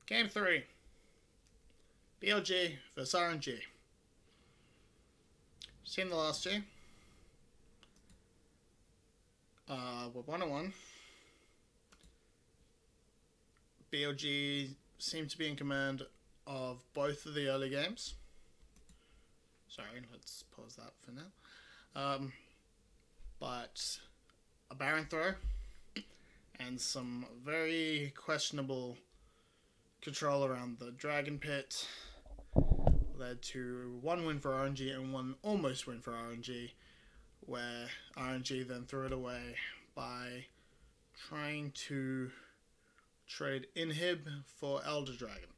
Game 3. BLG vs RNG. Seen the last two. We're 1-1. BLG seem to be in command of both of the early games. Sorry, let's pause that for now. But a Baron throw and some very questionable control around the Dragon Pit led to one win for RNG and one almost win for RNG, where RNG then threw it away by trying to trade Inhib for Elder Dragon,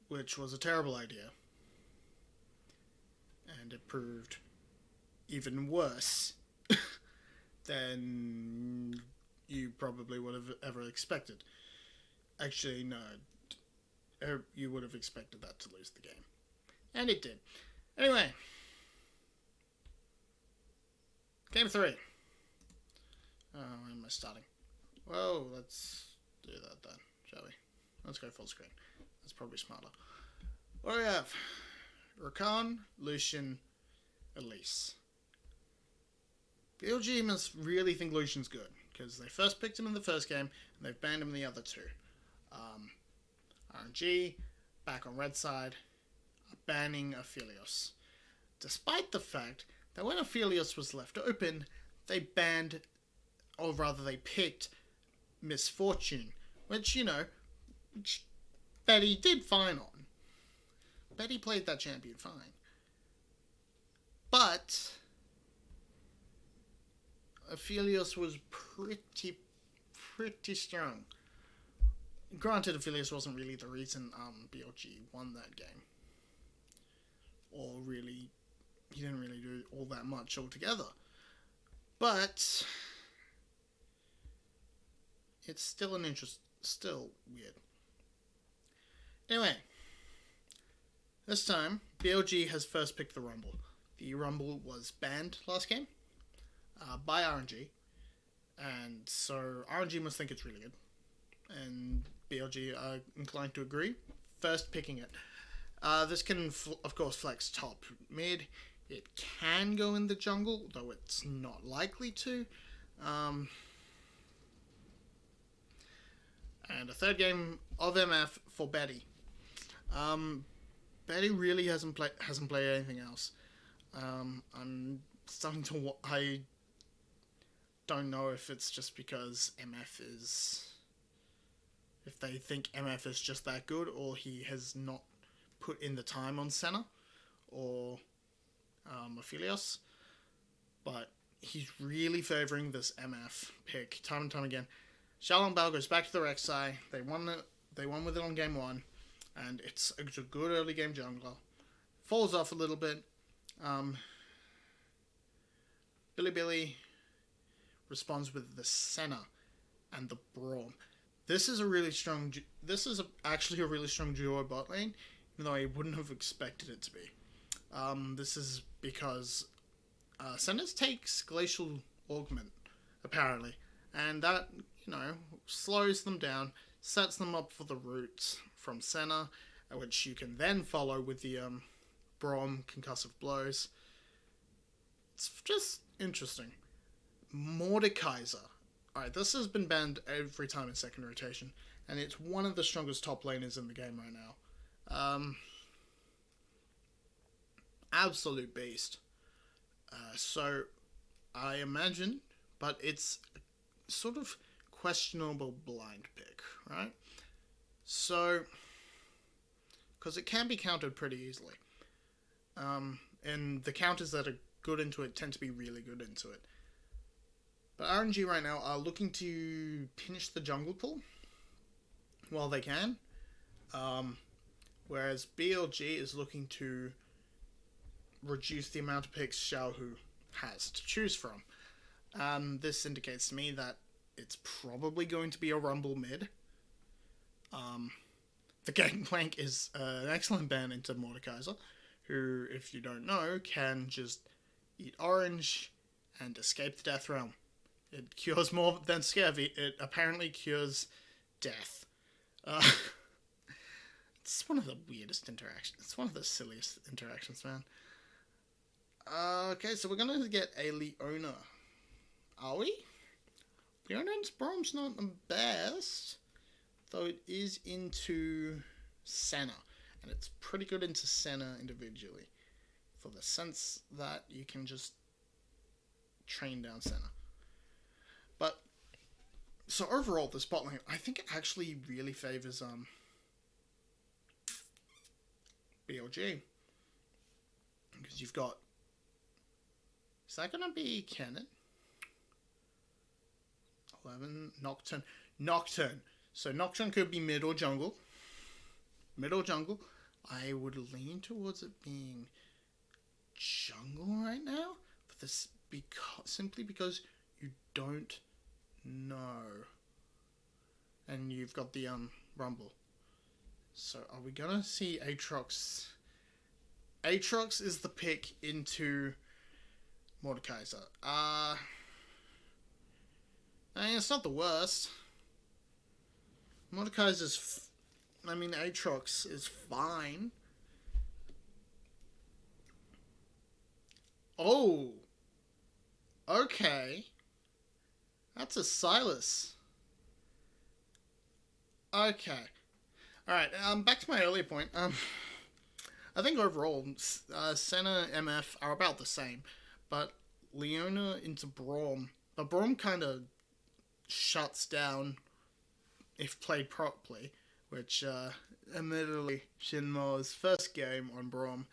which was a terrible idea, and it proved even worse than you probably would have ever expected. Actually, no, you would have expected that to lose the game, and it did. Anyway, game 3. Where am I starting? Whoa, let's do that then, shall we? Let's go full screen. That's probably smarter. What do we have? Rakan, Lucian, Elise. BLG must really think Lucian's good, because they first picked him in the first game, and they've banned him in the other two. RNG, back on red side, are banning Aphelios. Despite the fact that when Aphelios was left open, they banned, or rather they picked, Misfortune, which, which Betty did fine on. Betty played that champion fine. But Aphelios was pretty strong. Granted, Aphelios wasn't really the reason BLG won that game. Or really, he didn't really do all that much altogether. But it's still still weird. Anyway, this time, BLG has first picked the Rumble. The Rumble was banned last game by RNG, and so RNG must think it's really good, and BLG are inclined to agree, first picking it. This can, of course, flex top mid. It can go in the jungle, though it's not likely to. And a third game of MF for Betty. Betty really hasn't played anything else. I'm starting to. I don't know if it's just because if they think MF is just that good, or he has not put in the time on Senna or Aphelios, but he's really favouring this MF pick time and time again. Xiaolong Bao goes back to the Rek'Sai. They won with it on game 1, and it's a good early game jungler. Falls off a little bit. Billy responds with the Senna and the Braum. This is actually a really strong duo bot lane, even though I wouldn't have expected it to be. This is because Senna takes Glacial Augment, apparently, and that, slows them down, sets them up for the roots from Senna, which you can then follow with the Braum Concussive Blows. It's just interesting. Mordekaiser. Alright, this has been banned every time in second rotation, and it's one of the strongest top laners in the game right now. Absolute beast. So, I imagine, but it's sort of questionable blind pick, right? So, because it can be countered pretty easily. And the counters that are good into it tend to be really good into it. But RNG right now are looking to finish the jungle pull while they can. Whereas BLG is looking to reduce the amount of picks Xiaohu has to choose from. This indicates to me that it's probably going to be a Rumble mid. The Gangplank is an excellent ban into Mordekaiser, who, if you don't know, can just eat orange and escape the Death Realm. It cures more than Scurvy. It apparently cures death. It's one of the weirdest interactions. It's one of the silliest interactions, man. Okay, so we're gonna get a Leona. Are we? Leona's Brom's not the best, though it is into Senna, and it's pretty good into Senna individually, for the sense that you can just train down Senna. But so overall, this bot lane, I think it actually really favors BLG, because you've got. Is that gonna be Cannon? 11 Nocturne. So Nocturne could be mid or jungle. I would lean towards it being jungle right now, but this simply because you don't know, and you've got the Rumble. So are we gonna see Aatrox? Aatrox is the pick into Mordekaiser. I mean, it's not the worst. Mordekaiser's... Aatrox is fine. Oh! Okay. That's a Silas. Okay. Alright, back to my earlier point. I think overall, Senna, MF are about the same. But Leona into Braum. But Braum kind of shuts down if played properly, which admittedly Shinmo's first game on Braum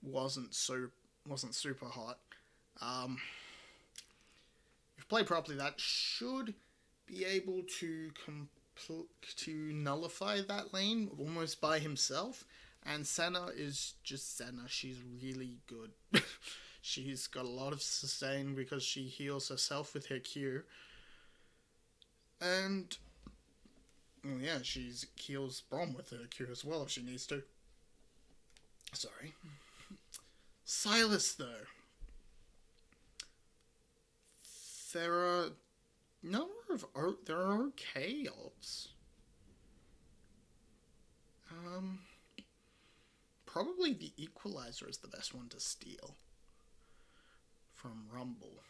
wasn't super hot. If played properly, that should be able to nullify that lane almost by himself. And Senna is just Senna. She's really good. She's got a lot of sustain because she heals herself with her Q. And, well, yeah, she heals Braum with her Q as well if she needs to. Sorry. Silas, though. There are okay ults. Probably the Equalizer is the best one to steal from Rumble.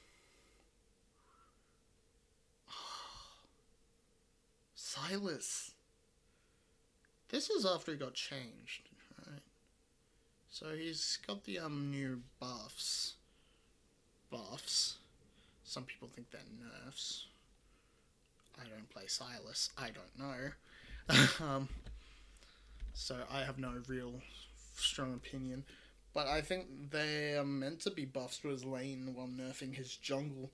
Silas. This is after he got changed, right? So he's got the new buffs. Some people think they're nerfs. I don't play Silas. I don't know. So I have no real strong opinion. But I think they are meant to be buffs to his lane while nerfing his jungle.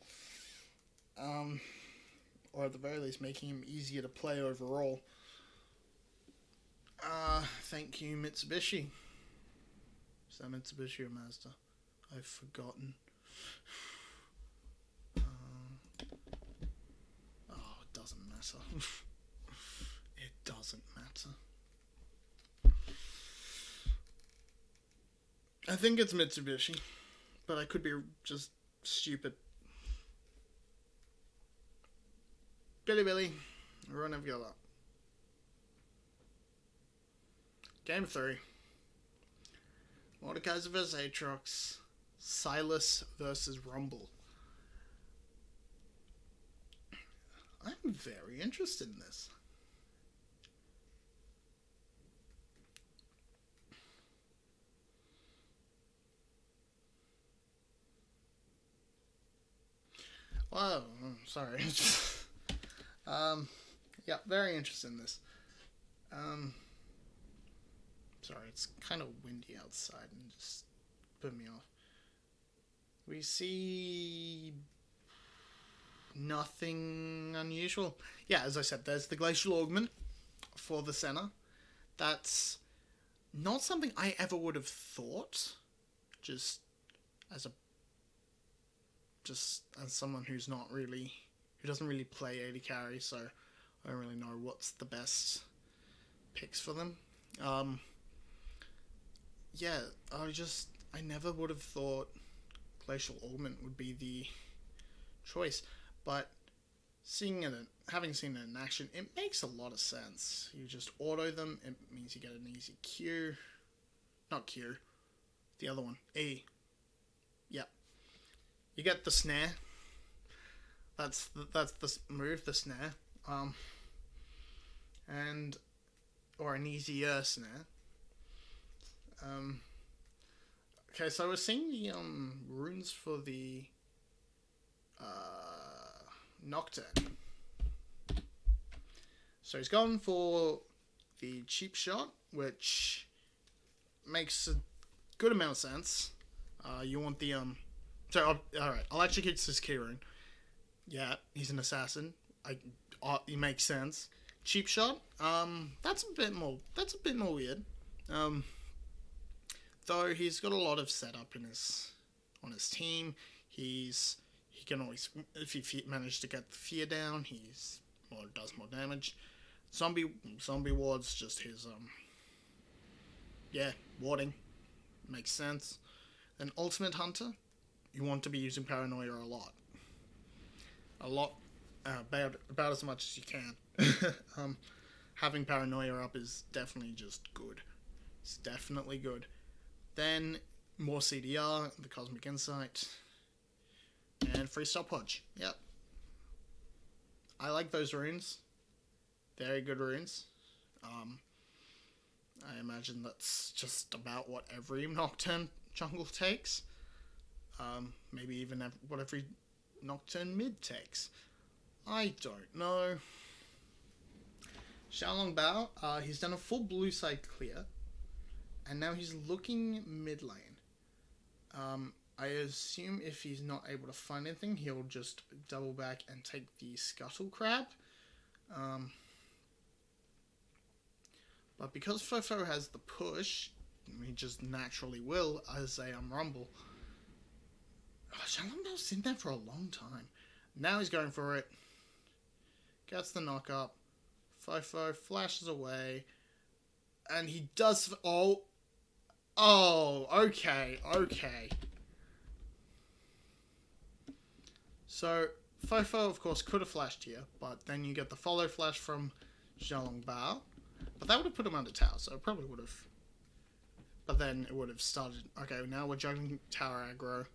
Or at the very least making him easier to play overall. Thank you, Mitsubishi. Is that Mitsubishi or Mazda? I've forgotten. It doesn't matter. It doesn't matter. I think it's Mitsubishi, but I could be just stupid. Billy, run of yellow. Game 3. Mordekaiser vs Aatrox. Silas versus Rumble. I'm very interested in this. Whoa, sorry. Yeah, very interested in this. Sorry, it's kind of windy outside and just put me off. We see nothing unusual. Yeah, as I said, there's the Glacial Augment for the Senna. That's not something I ever would have thought, just as someone who doesn't really play AD carry, so I don't really know what's the best picks for them. Yeah, I never would have thought Glacial Augment would be the choice, but having seen it in action, it makes a lot of sense. You just auto them. It means you get an easy Q. Not Q. The other one. E. Yep. You get the snare. That's the move, the snare. Or an easier snare. Okay, so we're seeing the runes for the Nocturne. So he's gone for the cheap shot, which makes a good amount of sense. You want the alright, electrocutes his key rune. Yeah, he's an assassin. It makes sense. Cheap shot. That's a bit more weird. Though he's got a lot of setup on his team. He can always, if he manages to get the fear down, does more damage. Zombie ward's just his warding. Makes sense. Then ultimate hunter, you want to be using paranoia a lot. About as much as you can. Having paranoia up is definitely just good. It's definitely good. Then more CDR, the Cosmic Insight, and Freestyle Punch. Yep. I like those runes. Very good runes. I imagine that's just about what every Nocturne jungle takes. Maybe even what every Nocturne mid takes. I don't know. Xiaolong Bao, he's done a full blue side clear. And now he's looking mid lane. I assume if he's not able to find anything, he'll just double back and take the Scuttle Crab. But because Fofo has the push, he just naturally will as a Rumble. Xiaolong Bao's in there for a long time. Now he's going for it. Gets the knock up. Fofo flashes away. And he does... Oh, okay. So, Fofo, of course, could have flashed here, but then you get the follow flash from Xiaolong Bao. But that would have put him under tower, so it probably would have... But then it would have started... Okay, now we're juggling tower aggro.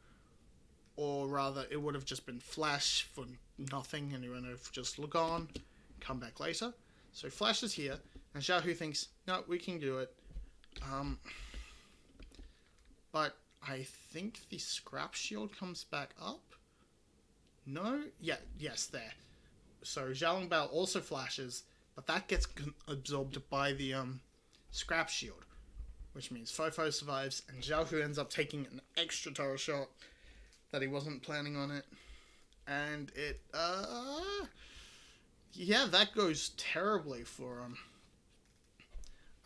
Or rather, it would have just been flash for nothing, and he would have just look on, come back later. So flash is here, and Xiaohu thinks, no, we can do it. But I think the scrap shield comes back up. No? Yeah, yes, there. So Xiaolong Bao also flashes, but that gets absorbed by the scrap shield, which means Fofo survives, and Xiaohu ends up taking an extra tower shot that he wasn't planning on it. And it, yeah, that goes terribly for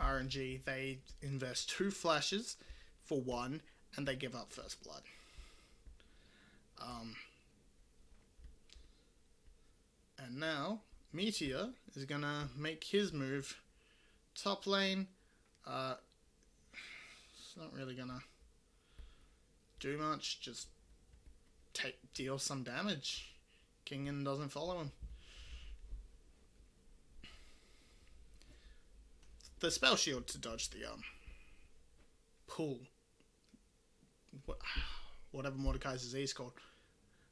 RNG. They invest 2 flashes for 1, and they give up first blood. And now Meteor is gonna make his move. Top lane. It's not really gonna do much. Just deal some damage. Kingen doesn't follow him. The spell shield to dodge the pull. Whatever Mordecai's disease called.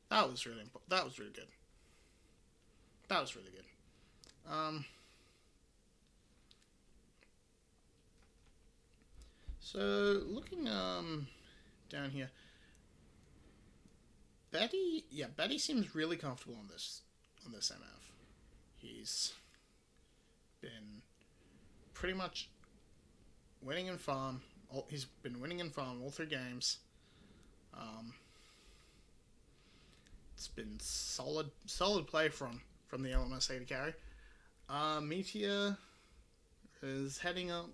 That was really good. That was really good. So looking down here, Betty seems really comfortable on this MF. He's been pretty much winning in farm. He's been winning in farm all 3 games. It's been solid play from the LMS AD carry. Meteor is heading up,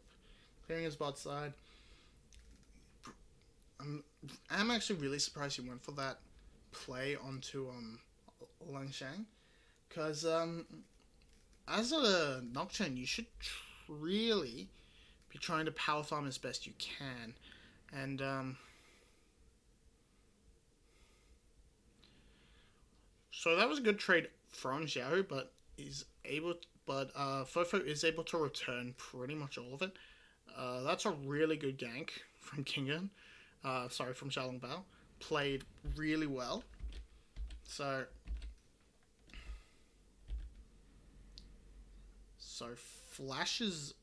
clearing his bot side. I'm actually really surprised he went for that play onto Langshang, because as a Nocturne, you should really be trying to power farm as best you can, and so that was a good trade from Xiao, but Fofo is able to return pretty much all of it. That's a really good gank from Kingen. From Xiaolong Bao. Played really well. So flashes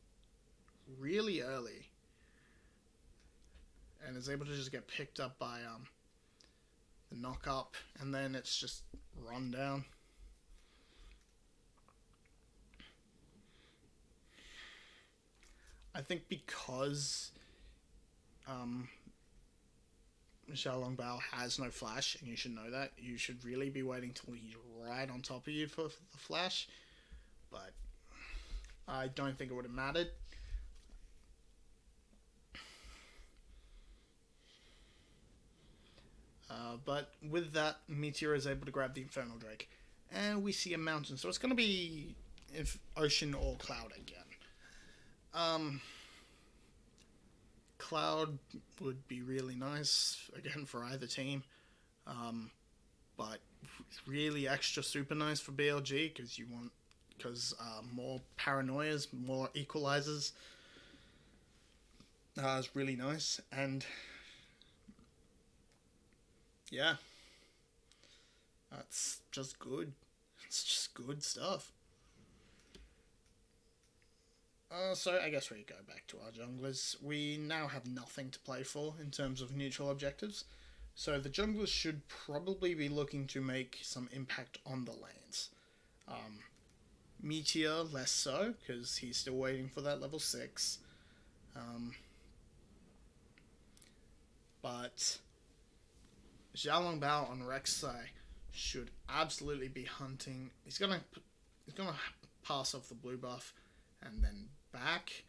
really early and is able to just get picked up by the knock up, and then it's just run down. I think because Xiaolong Bao has no flash, and you should know that, you should really be waiting till he's right on top of you for the flash. But I don't think it would have mattered. But with that, Meteor is able to grab the Infernal Drake. And we see a mountain. So it's going to be ocean or cloud again. Cloud would be really nice, again, for either team. But really extra super nice for BLG because more paranoias, more equalizers is really nice. And yeah, that's just good. It's just good stuff. So I guess we go back to our junglers. We now have nothing to play for in terms of neutral objectives. So the junglers should probably be looking to make some impact on the lanes. Meteor, less so, because he's still waiting for that level 6. But Xiaolong Bao on Rek'Sai should absolutely be hunting. He's gonna pass off the blue buff and then back.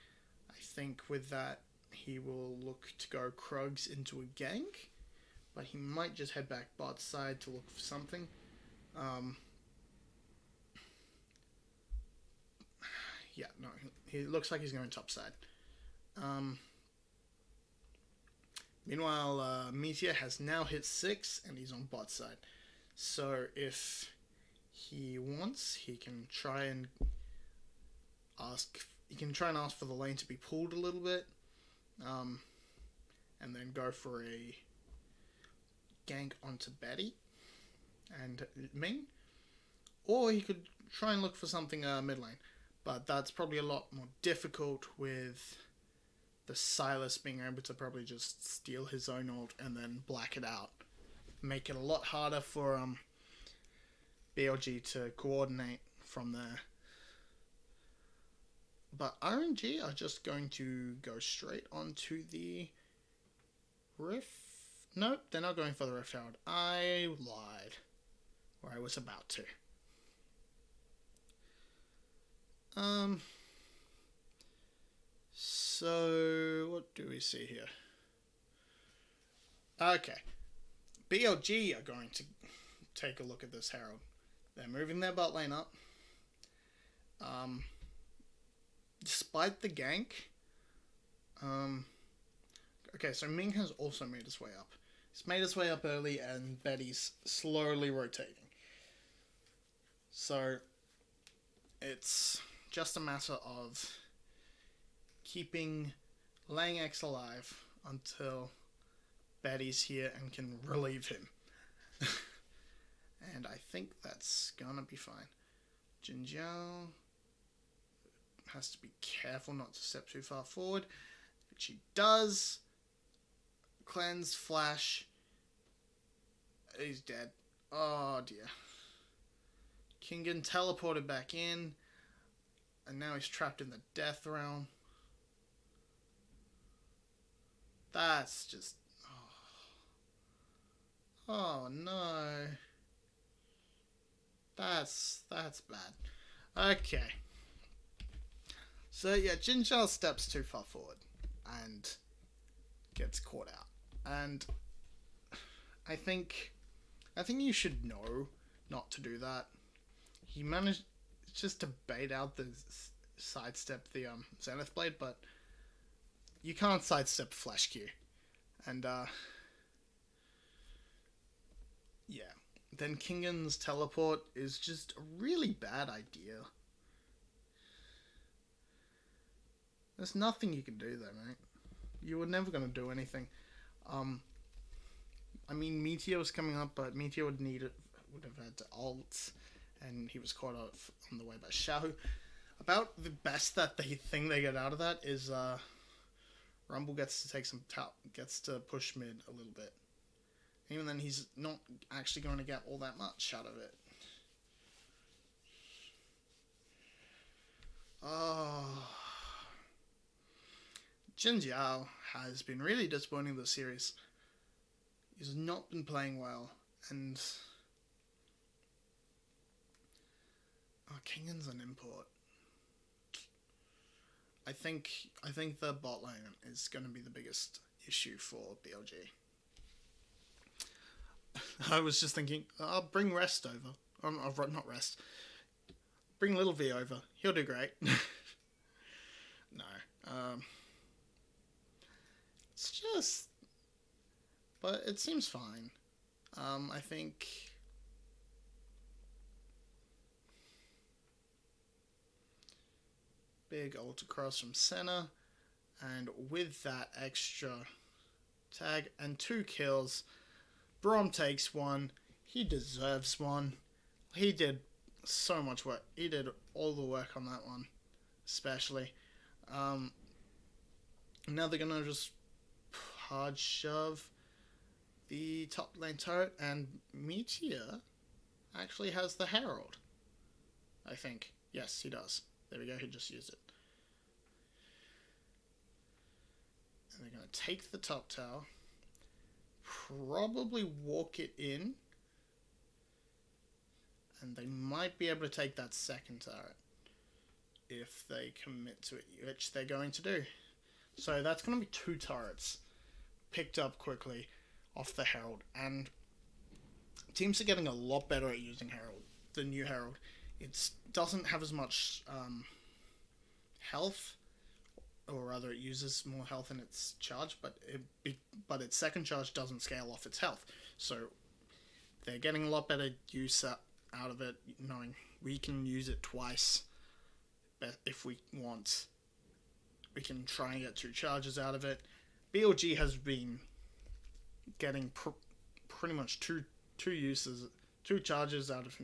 I think with that he will look to go Krugs into a gank, but he might just head back bot side to look for something. Yeah, no, he looks like he's going top side. Meanwhile, Meteor has now hit 6 and he's on bot side. So if he wants, he can try and ask for the lane to be pulled a little bit, and then go for a gank onto Betty and Ming, or he could try and look for something mid lane, but that's probably a lot more difficult with the Silas being able to probably just steal his own ult and then black it out, make it a lot harder for BLG to coordinate from there. But RNG are just going to go straight onto the Rift. Nope, they're not going for the Rift Herald. I lied. Or I was about to. So, what do we see here? Okay. BLG are going to take a look at this Herald. They're moving their bot lane up. Despite the gank, okay, so Ming has also made his way up. He's made his way up early, and Betty's slowly rotating. So it's just a matter of keeping Lang X alive until Betty's here and can relieve him. And I think that's gonna be fine. Jinjiao has to be careful not to step too far forward, which he does. Cleanse, flash. He's dead. Oh dear. Kingen teleported back in, and now he's trapped in the death realm. That's just... Oh no. That's bad. Okay. So yeah, Jinjiao steps too far forward and gets caught out. And I think you should know not to do that. He managed just to bait out the sidestep the Zenith Blade, but you can't sidestep Flash Q. And yeah, then Kingan's teleport is just a really bad idea. There's nothing you can do there, mate. You were never going to do anything. I mean, Meteor was coming up, but Meteor would have had to ult, and he was caught off on the way by Xiao. About the best that they get out of that is Rumble gets to take some gets to push mid a little bit. Even then, he's not actually going to get all that much out of it. Oh. Jin Jiao has been really disappointing this series. He's not been playing well, and Kingan's an import. I think the bot lane is going to be the biggest issue for BLG. I was just thinking, I'll bring Rest over. Not Rest. Bring Little V over. He'll do great. No. It's just... But it seems fine. I think... Big ult across from Senna. And with that extra tag and 2 kills, Braum takes one. He deserves one. He did so much work. He did all the work on that one, especially. Now they're going to just hard shove the top lane turret, and Meteor actually has the Herald, I think. Yes, he does. There we go, he just used it. And they're going to take the top tower, probably walk it in, and they might be able to take that second turret if they commit to it, which they're going to do. So that's going to be 2 turrets picked up quickly off the Herald, and teams are getting a lot better at using Herald. The new Herald, it doesn't have as much health, or rather it uses more health in its charge, but its second charge doesn't scale off its health. So they're getting a lot better use out of it, knowing we can use it twice if we want. We can try and get 2 charges out of it. BLG has been getting pretty much two charges out of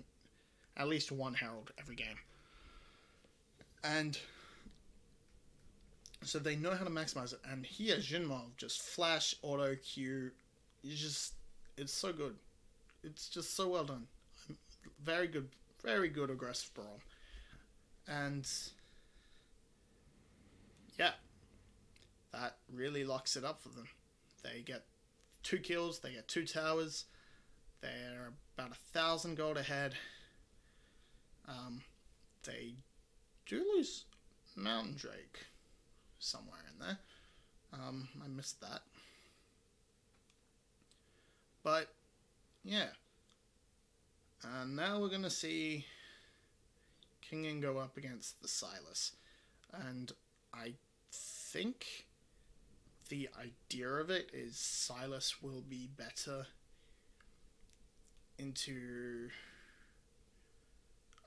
at least 1 Herald every game. And so they know how to maximize it. And here, Jinmov, just flash, auto, Q. It's so good. It's just so well done. Very good aggressive brawl. And yeah, that really locks it up for them. They get 2 kills, they get 2 towers, they're about 1,000 gold ahead. They do lose Mountain Drake somewhere in there. I missed that. But yeah. Now we're going to see Kingan go up against the Silas. And I think the idea of it is Silas will be better into...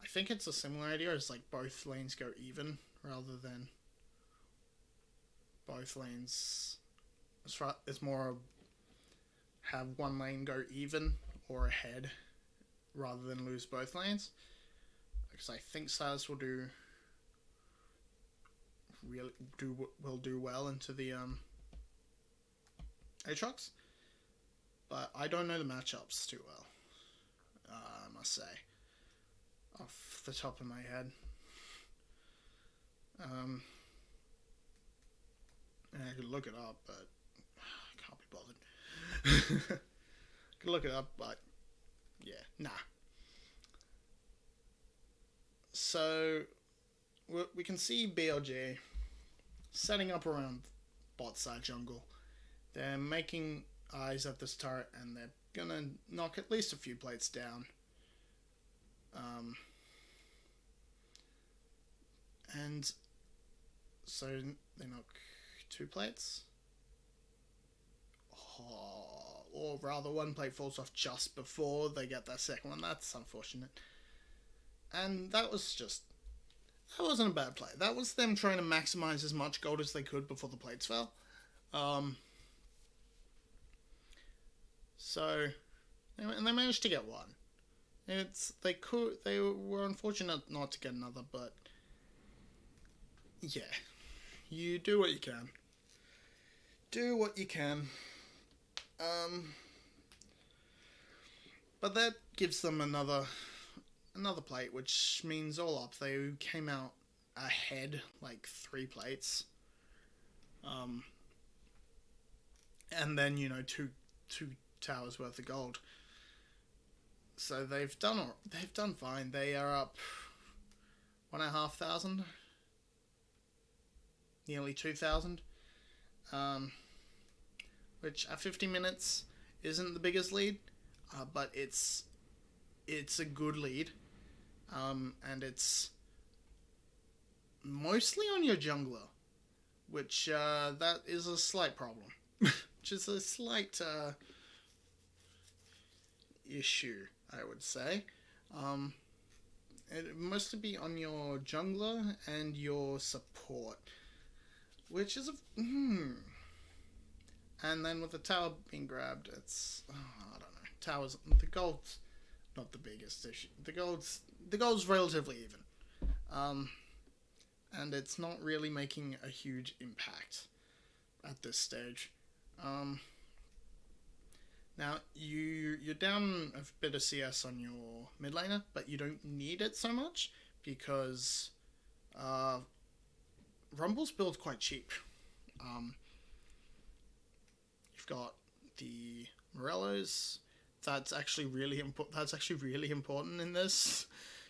I think it's a similar idea. It's like both lanes go even rather than both lanes... It's more have one lane go even or ahead rather than lose both lanes. Because I think Silas will do well into the Aatrox, but I don't know the matchups too well. I must say, off the top of my head. And I could look it up, but I can't be bothered. Could look it up, but yeah, nah. So we can see BLG setting up around bot side jungle. They're making eyes at this turret, and they're gonna knock at least a few plates down. And so they knock 2 plates. Oh, or rather one plate falls off just before they get that second one. That's unfortunate. And that wasn't a bad play. That was them trying to maximize as much gold as they could before the plates fell. So, and they managed to get one. They were unfortunate not to get another, but yeah, you do what you can. Do what you can. But that gives them another plate, which means all up they came out ahead like 3 plates. And then two towers worth of gold. So they've done fine. They are up 1,500, nearly 2,000. Which at 50 minutes isn't the biggest lead, but it's a good lead, and it's mostly on your jungler, which that is a slight problem, which is a slight issue, I would say. It mostly be on your jungler and your support, which is and then with the tower being grabbed, it's I don't know. Towers, the gold's not the biggest issue. The gold's relatively even, and it's not really making a huge impact at this stage. Now you're down a bit of CS on your mid laner, but you don't need it so much because Rumble's build quite cheap. You've got the Morellos. That's actually really important in this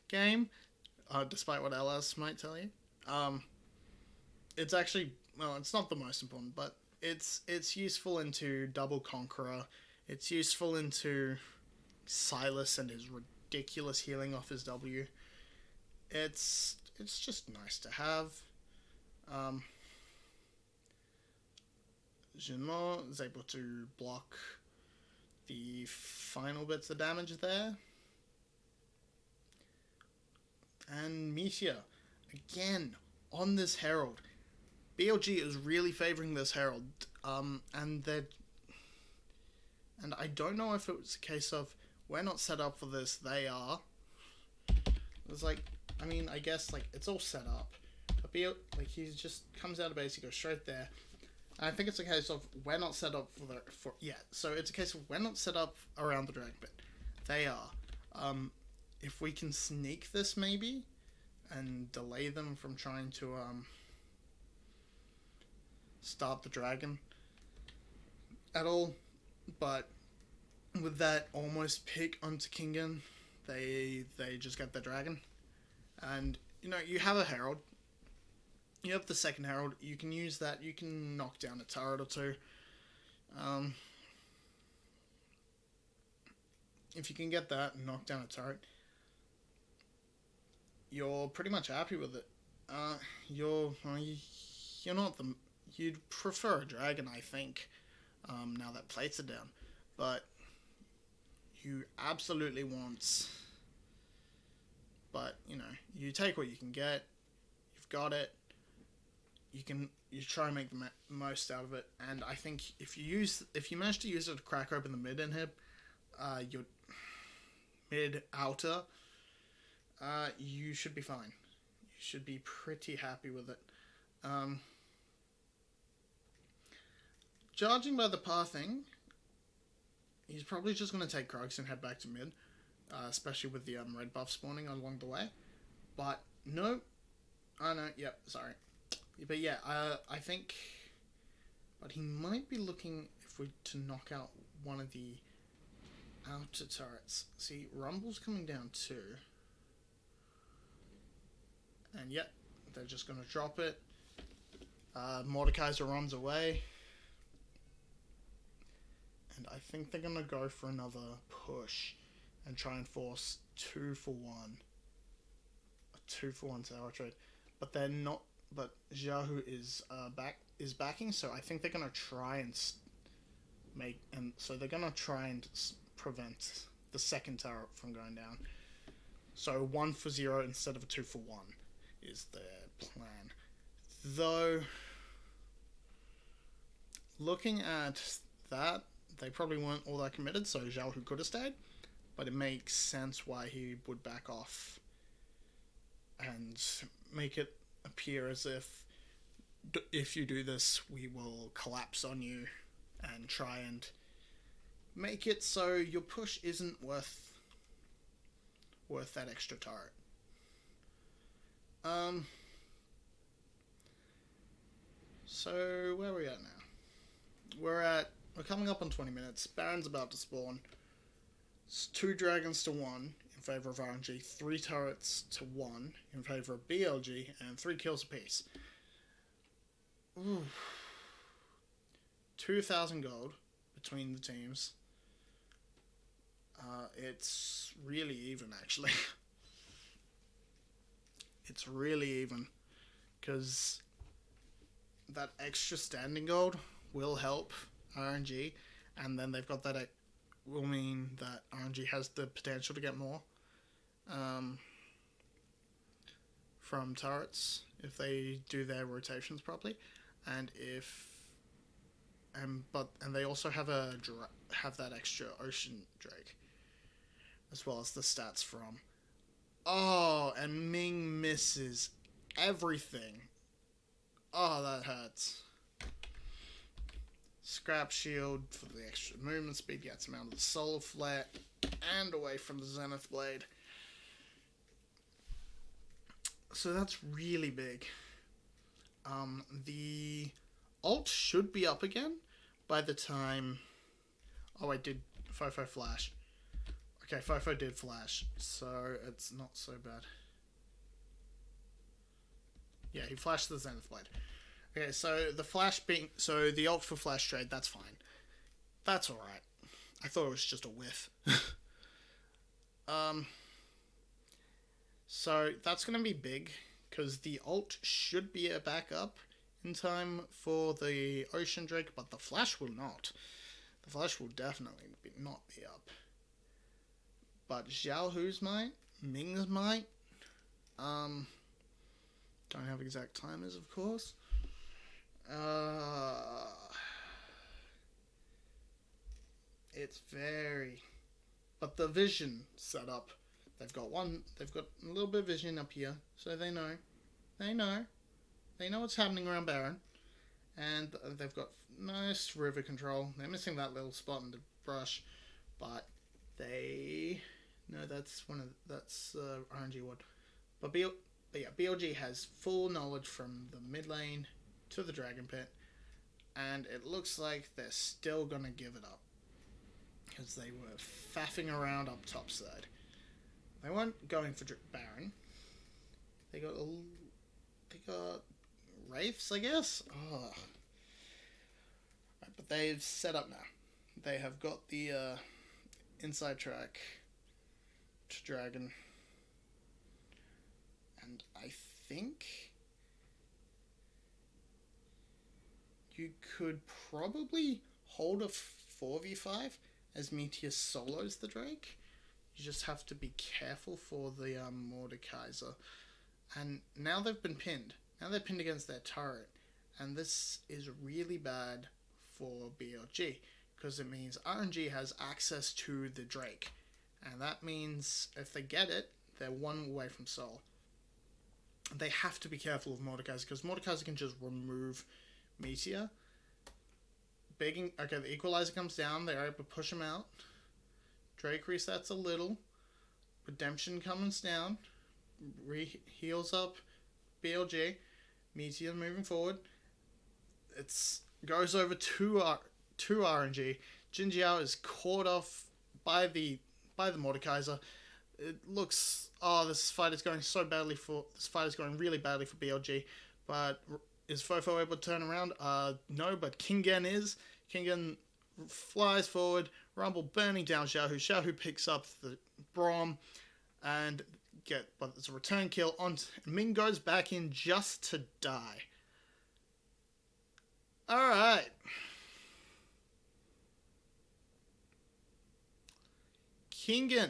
game, despite what LS might tell you. It's actually, well, it's not the most important, but it's useful into Double Conqueror. It's useful into Silas and his ridiculous healing off his W. It's just nice to have. Jinmo is able to block the final bits of damage there. And Meteor, again, on this Herald. BLG is really favouring this Herald. And I don't know if it was a case of, we're not set up for this, they are. It's like, I mean, I guess, like, it's all set up. But he just comes out of base, he goes straight there. I think it's a case of we're not set up so it's a case of we're not set up around the dragon pit. They are. If we can sneak this maybe and delay them from trying to start the dragon at all, but with that almost pick onto Kingen, they just get the dragon, and you have a herald. You have the second herald. You can use that. You can knock down a turret or two. If you can get that and knock down a turret, you're pretty much happy with it. You're not you'd prefer a dragon, I think. Now that plates are down, but you absolutely want. But you take what you can get. You've got it. You try and make the most out of it, and I think if you manage to use it to crack open the mid inhib, your mid outer, you should be fine. You should be pretty happy with it. Judging by the pathing, he's probably just going to take Krugs and head back to mid, especially with the red buff spawning along the way. But no, yep, sorry. But yeah, I think, but he might be looking to knock out one of the outer turrets. See, Rumble's coming down too. And yep, they're just going to drop it. Mordekaiser runs away. And I think they're going to go for another push and try and force 2-for-1. A 2-for-1 tower trade. But they're not. But Xiaohu is backing, so I think they're gonna try and so they're gonna try and prevent the second turret from going down. So 1 for 0 instead of a 2 for 1 is their plan. Though, looking at that, they probably weren't all that committed, so Xiaohu could have stayed. But it makes sense why he would back off and make it appear as if you do this, we will collapse on you and try and make it so your push isn't worth that extra turret. So where are we at now? We're coming up on 20 minutes. Baron's about to spawn. It's 2 dragons to 1 in favor of RNG, 3 turrets to 1 in favor of BLG, and 3 kills apiece. Ooh. 2,000 gold between the teams. It's really even, actually. It's really even, because that extra standing gold will help RNG, and then they've got that will mean that RNG has the potential to get more from turrets if they do their rotations properly, and they also have that extra Ocean Drake, as well as the stats from. Oh, and Ming misses everything. Oh, that hurts. Scrap Shield for the extra movement speed gets him out of the Solar Flare and away from the Zenith Blade. So that's really big. The ult should be up again by the time... Oh, I did Fofo flash. Okay, Fofo did flash, so it's not so bad. Yeah, he flashed the Zenith Blade. Okay, so the ult for flash trade, that's fine. That's alright. I thought it was just a whiff. So that's going to be big, because the ult should be a backup in time for the Ocean Drake, but the flash will not. The flash will definitely not be up. But Xiaohu's might, Ming's might, don't have exact timers, of course. It's very... But the vision setup, they've got a little bit of vision up here, so they know what's happening around Baron, and they've got nice river control. They're missing that little spot in the brush, but that's RNG wood. But yeah, BLG has full knowledge from the mid lane to the Dragon Pit, and it looks like they're still gonna give it up, because they were faffing around up top side. They weren't going for Baron. They got Wraiths, I guess. Oh. Right, but they've set up now. They have got the inside track to Dragon, and I think you could probably hold a 4v5 as Meteor solos the Drake. You just have to be careful for the Mordekaiser. And now they've been pinned. Now they're pinned against their turret. And this is really bad for BLG, because it means RNG has access to the Drake. And that means if they get it, they're 1 away from Soul. They have to be careful of Mordekaiser, because Mordekaiser can just remove Meteor. Okay, the Equalizer comes down. They're able to push him out. Drake resets a little. Redemption comes down. Heals up BLG. Meteor moving forward. It goes over to RNG. Jin Jiao is caught off by the Mordekaiser. It looks... Oh, this fight is going really badly for BLG. But is Fofo able to turn around? No, but Kingen is. Kingen flies forward. Rumble burning down Xiaohu. Xiaohu picks up the Braum and but it's a return kill on. Ming goes back in just to die. Alright. Kingen,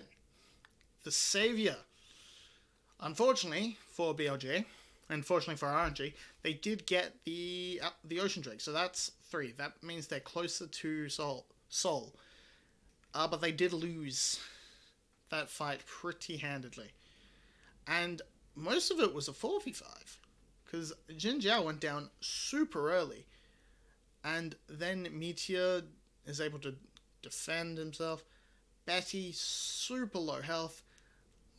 the savior. Unfortunately for BLG, unfortunately for RNG, they did get the Ocean Drake, so that's 3. That means they're closer to Sol. But they did lose that fight pretty handedly. And most of it was a 4v5. Because Jin Jiao went down super early. And then Meteor is able to defend himself. Betty, super low health.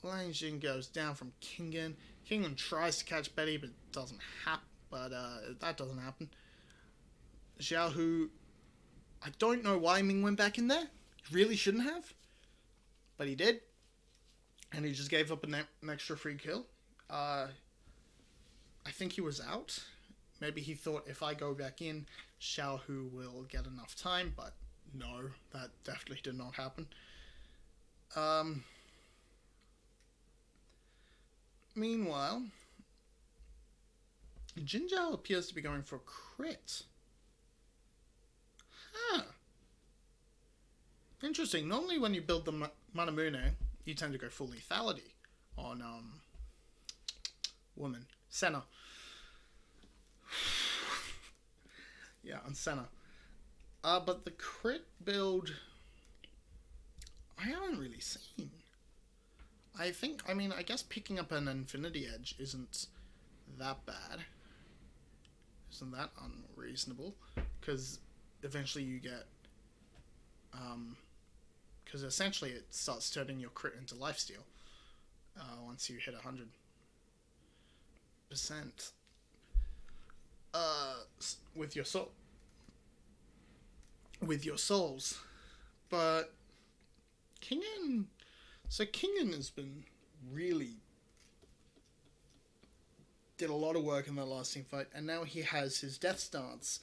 Lang Jin goes down from Kingen. Kingen tries to catch Betty, but that doesn't happen. Xiao Hu, I don't know why Ming went back in there. He really shouldn't have. But he did. And he just gave up an extra free kill. I think he was out. Maybe he thought if I go back in, Xiao Hu will get enough time, but no, that definitely did not happen. Meanwhile, Jin Jiao appears to be going for a crit. Huh. Interesting. Normally when you build the Manamune, you tend to go full lethality on woman. Senna. Yeah, on Senna. But the crit build I haven't really seen. I guess picking up an Infinity Edge isn't that bad. Isn't that unreasonable? Because eventually you get... Because essentially it starts turning your crit into lifesteal. Once you hit 100%. With your soul. With your souls. But... Kingen has been really... did a lot of work in that last team fight, and now he has his Death Stance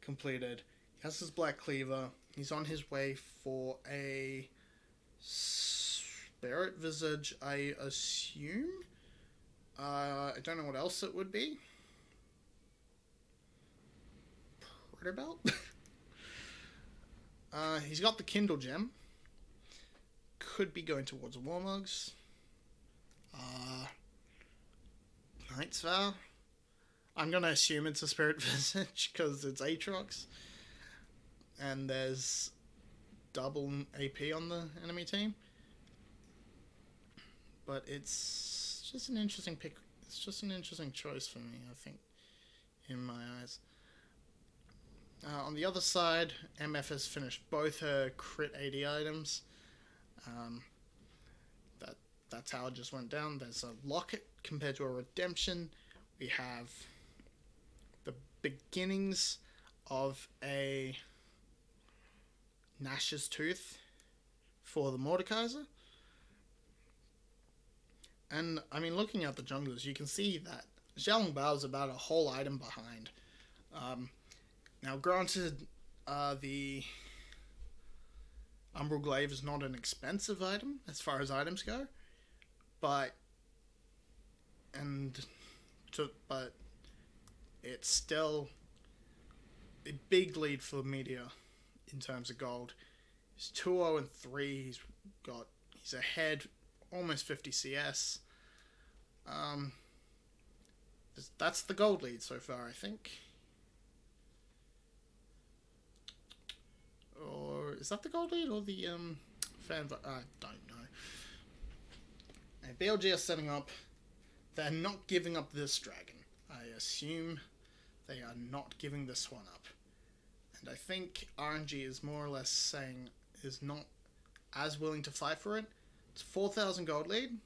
completed. He has his Black Cleaver. He's on his way for a Spirit Visage, I assume. I don't know what else it would be. Predator Belt? He's got the Kindle Gem. Could be going towards Warmugs. Knight's Vow. I'm going to assume it's a Spirit Visage because it's Aatrox. And there's double AP on the enemy team. But it's just an interesting pick. It's just an interesting choice for me, I think, in my eyes. On the other side, MF has finished both her crit 80 items. That's how it just went down. There's a Locket compared to a Redemption. We have the beginnings of a Nash's Tooth for the Mordekaiser. And, looking at the junglers, you can see that Xiaolong Bao is about a whole item behind. Now, granted, the Umbral Glaive is not an expensive item as far as items go, but it's still a big lead for Meteor in terms of gold. He's 2-0 and 3. He's ahead, almost 50 CS. That's the gold lead so far, I think. Or is that the gold lead or the fan? I don't know. And BLG are setting up. They're not giving up this dragon. I assume they are not giving this one up. And I think RNG is more or less saying is not as willing to fight for it. It's 4,000 gold lead.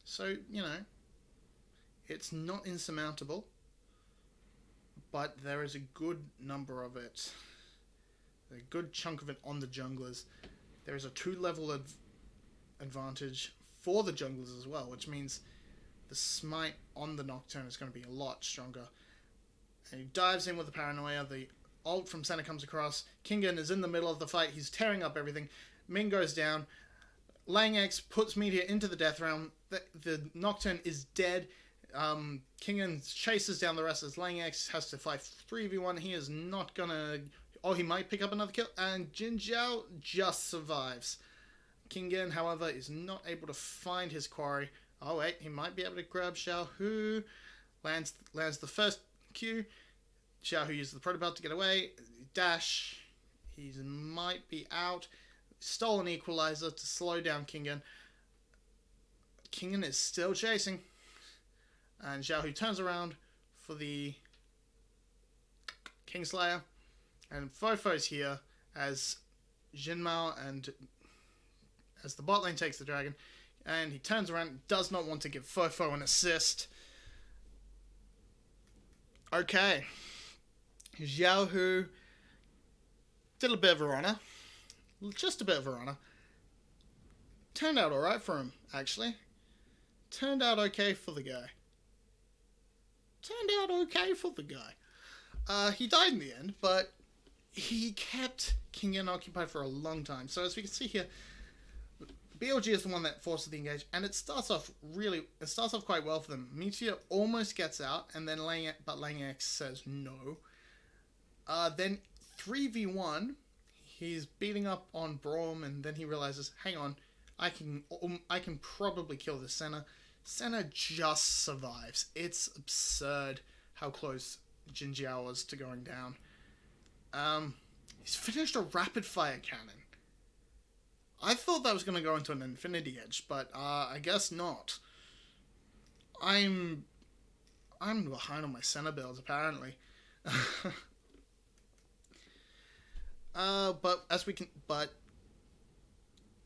So, it's not insurmountable. But there is a good number of it. A good chunk of it on the junglers. There is a 2-level advantage for the junglers as well, which means the smite on the Nocturne is going to be a lot stronger. And he dives in with the Paranoia. The ult from Senna comes across. Kingen is in the middle of the fight. He's tearing up everything. Ming goes down. Lang X puts Meteor into the death realm. The Nocturne is dead. Kingen chases down the rest as Lang X has to fight 3v1. He is not going to... Oh, he might pick up another kill. And Jin Jiao just survives. Kingen, however, is not able to find his quarry. Oh wait, he might be able to grab Xiao Hu. Lands the first Q. Xiao Hu uses the protobelt to get away. Dash. He might be out. Stole an equalizer to slow down Kingen. Kingen is still chasing. And Xiao Hu turns around for the Kingslayer. And Fofo's here as Jinmao and as the bot lane takes the dragon. And he turns around, does not want to give Fofo an assist. Okay. Xiao Hu did a bit of a runner. Just a bit of a runner. Turned out alright for him, actually. Turned out okay for the guy. He died in the end, but he kept Kingen occupied for a long time. So as we can see here, BLG is the one that forces the engage, and it starts off quite well for them. Meteor almost gets out, and then Lang X says no. Then 3v1, he's beating up on Braum, and then he realizes, hang on, I can probably kill the Senna. Senna just survives. It's absurd how close Jin Jiao was to going down. He's finished a rapid fire cannon. I thought that was going to go into an Infinity Edge, but I guess not. I'm behind on my Senna builds, apparently. But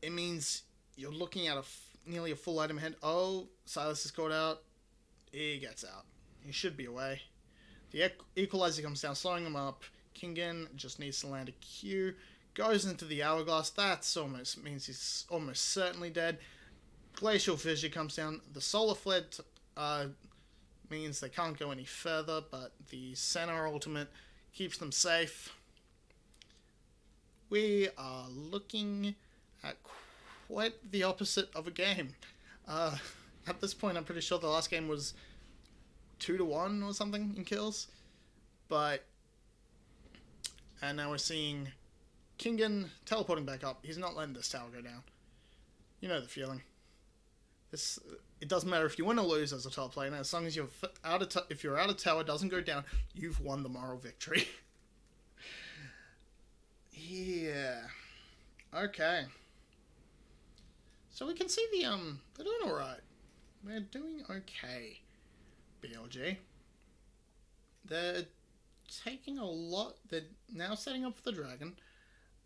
it means you're looking at nearly a full item ahead. Oh, Silas is caught out. He gets out. He should be away. The equalizer comes down, slowing him up. Kingen just needs to land a Q. Goes into the hourglass. That's almost means he's almost certainly dead. Glacial Fissure comes down. The Solar Flare means they can't go any further, but the Senna ultimate keeps them safe. We are looking at quite the opposite of a game. At this point, I'm pretty sure the last game was 2-1 or something in kills. And now we're seeing Kingen teleporting back up. He's not letting this tower go down. You know the feeling. It doesn't matter if you win or lose as a top player. As long as if your outer tower doesn't go down, you've won the moral victory. Yeah. Okay. So we can see they're doing alright. They're doing okay. BLG. They're taking a lot. They're now setting up for the dragon.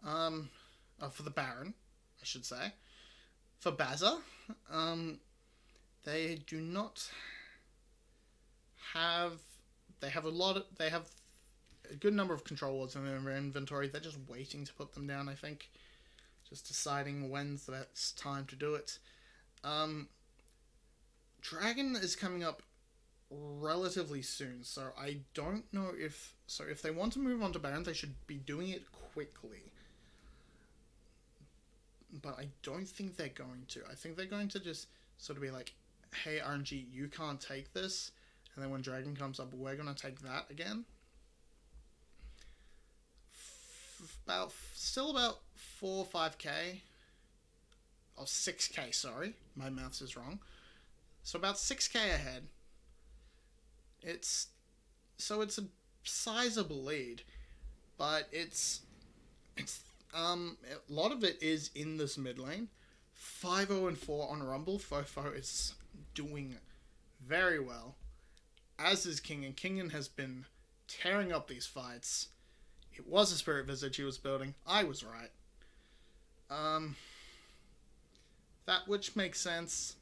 For the Baron, I should say. For Baza. They do not have. They have a good number of control wards in their inventory. They're just waiting to put them down, I think. Just deciding when's the best time to do it. Dragon is coming up relatively soon, so I don't know if they want to move on to Baron, they should be doing it quickly. But I don't think they're going to. I think they're going to just sort of be like, hey RNG, you can't take this, and then when Dragon comes up, we're going to take that again. Still about 4 or 5k. Oh, 6k, sorry. My maths is wrong. So about 6k ahead. It's a sizable lead, but a lot of it is in this mid lane. 5-0-4 on Rumble. Fofo is doing very well, as is Kingen. Kingen has been tearing up these fights. It was a Spirit Visage he was building. I was right. That which makes sense.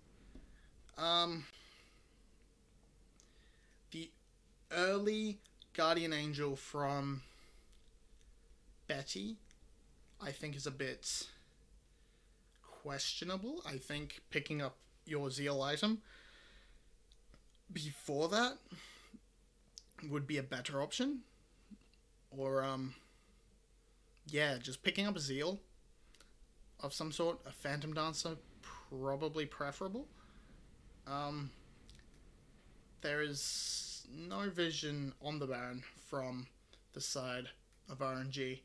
The early Guardian Angel from Betty, I think, is a bit questionable. I think picking up your Zeal item before that would be a better option. Or, just picking up a Zeal of some sort, a Phantom Dancer, probably preferable. There is no vision on the Baron from the side of RNG.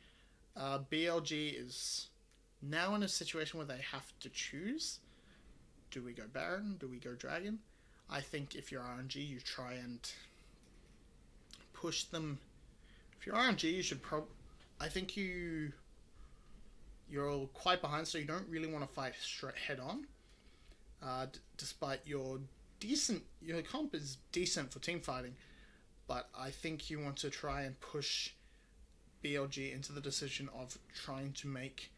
BLG is now in a situation where they have to choose. Do we go Baron? Do we go Dragon? I think if you're RNG, you try and push them. If you're RNG, you should I think you're quite behind, so you don't really want to fight straight head on. Despite your comp is decent for team fighting, but I think you want to try and push BLG into the decision of trying to make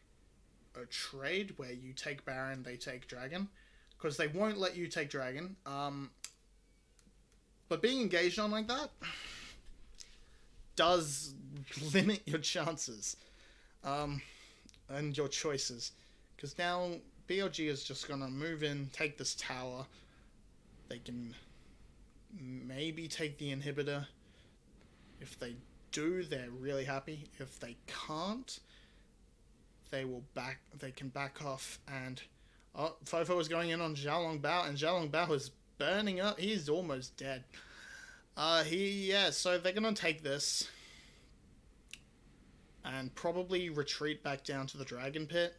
a trade where you take Baron, they take Dragon, because they won't let you take Dragon. But being engaged on like that does limit your chances and your choices, because now BLG is just gonna move in, take this tower. They can maybe take the inhibitor. If they do, they're really happy. If they can't, they can back off. And Fofo is going in on Xiaolong Bao, and Xiaolong Bao is burning up. He's almost dead. So they're gonna take this and probably retreat back down to the Dragon Pit.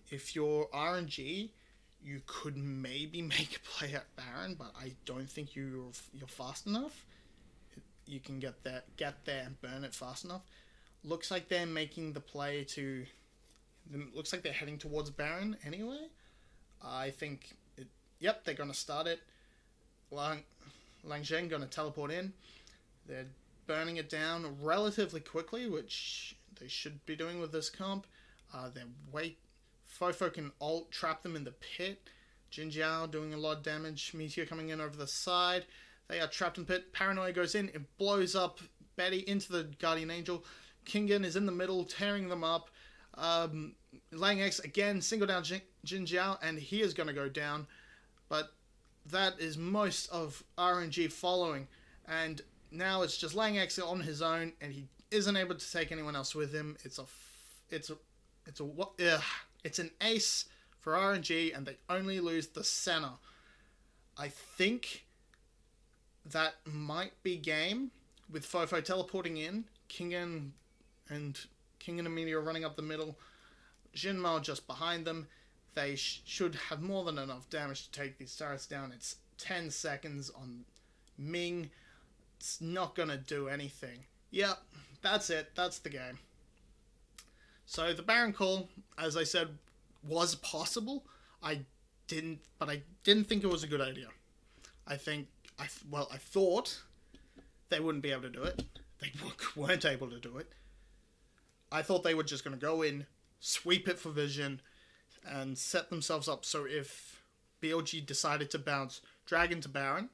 If you're RNG, you could maybe make a play at Baron, but I don't think you're fast enough. You can get there and burn it fast enough. Looks like they're making the play to. Looks like they're heading towards Baron anyway. I think. Yep, they're gonna start it. Lang Zheng gonna teleport in. They're burning it down relatively quickly, which they should be doing with this comp. Fofo can ult trap them in the pit. Jin Jiao doing a lot of damage. Meteor coming in over the side. They are trapped in the pit. Paranoia goes in. It blows up Betty into the Guardian Angel. Kingen is in the middle, tearing them up. Lang X again, single down Jin Jiao, and he is going to go down. But that is most of RNG following. And now it's just Lang X on his own, and he isn't able to take anyone else with him. It's an ace for RNG, and they only lose the center. I think that might be game with Fofo teleporting in, Kingen and Meteor running up the middle, Jinmao just behind them. They should have more than enough damage to take these turrets down. It's 10 seconds on Ming. It's not going to do anything. Yep, that's it. That's the game. So the Baron call, as I said, was possible. I didn't think it was a good idea. I thought they wouldn't be able to do it. They weren't able to do it. I thought they were just going to go in, sweep it for vision, and set themselves up so if BLG decided to bounce Dragon to Baron,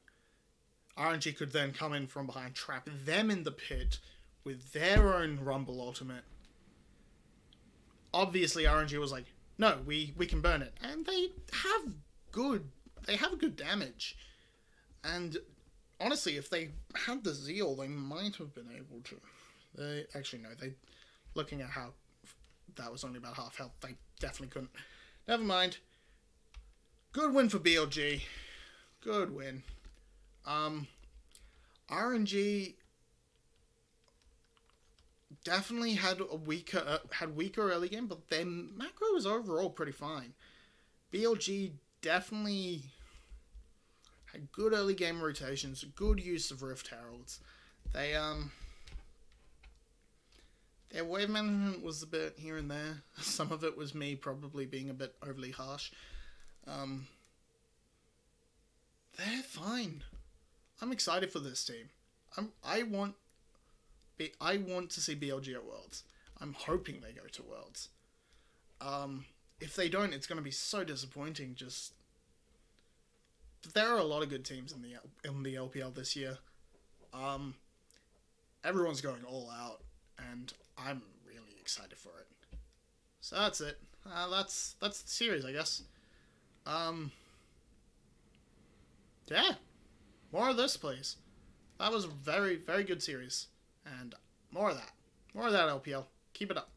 RNG could then come in from behind, trap them in the pit with their own Rumble ultimate. Obviously, RNG was like, no, we can burn it. And they have good damage. And honestly, if they had the zeal, they might have been able to. Looking at how that was only about half health, they definitely couldn't. Never mind. Good win for BLG. Good win. RNG definitely had weaker early game, but their macro was overall pretty fine. BLG definitely had good early game rotations, good use of Rift Heralds. Their wave management was a bit here and there. Some of it was me probably being a bit overly harsh. They're fine. I'm excited for this team. I want to see BLG at Worlds. I'm hoping they go to Worlds. If they don't, it's going to be so disappointing. There are a lot of good teams in the LPL this year. Everyone's going all out, and I'm really excited for it. So that's it. That's the series, I guess. Yeah, more of this, please. That was a very, very good series, and more of that. More of that, LPL. Keep it up.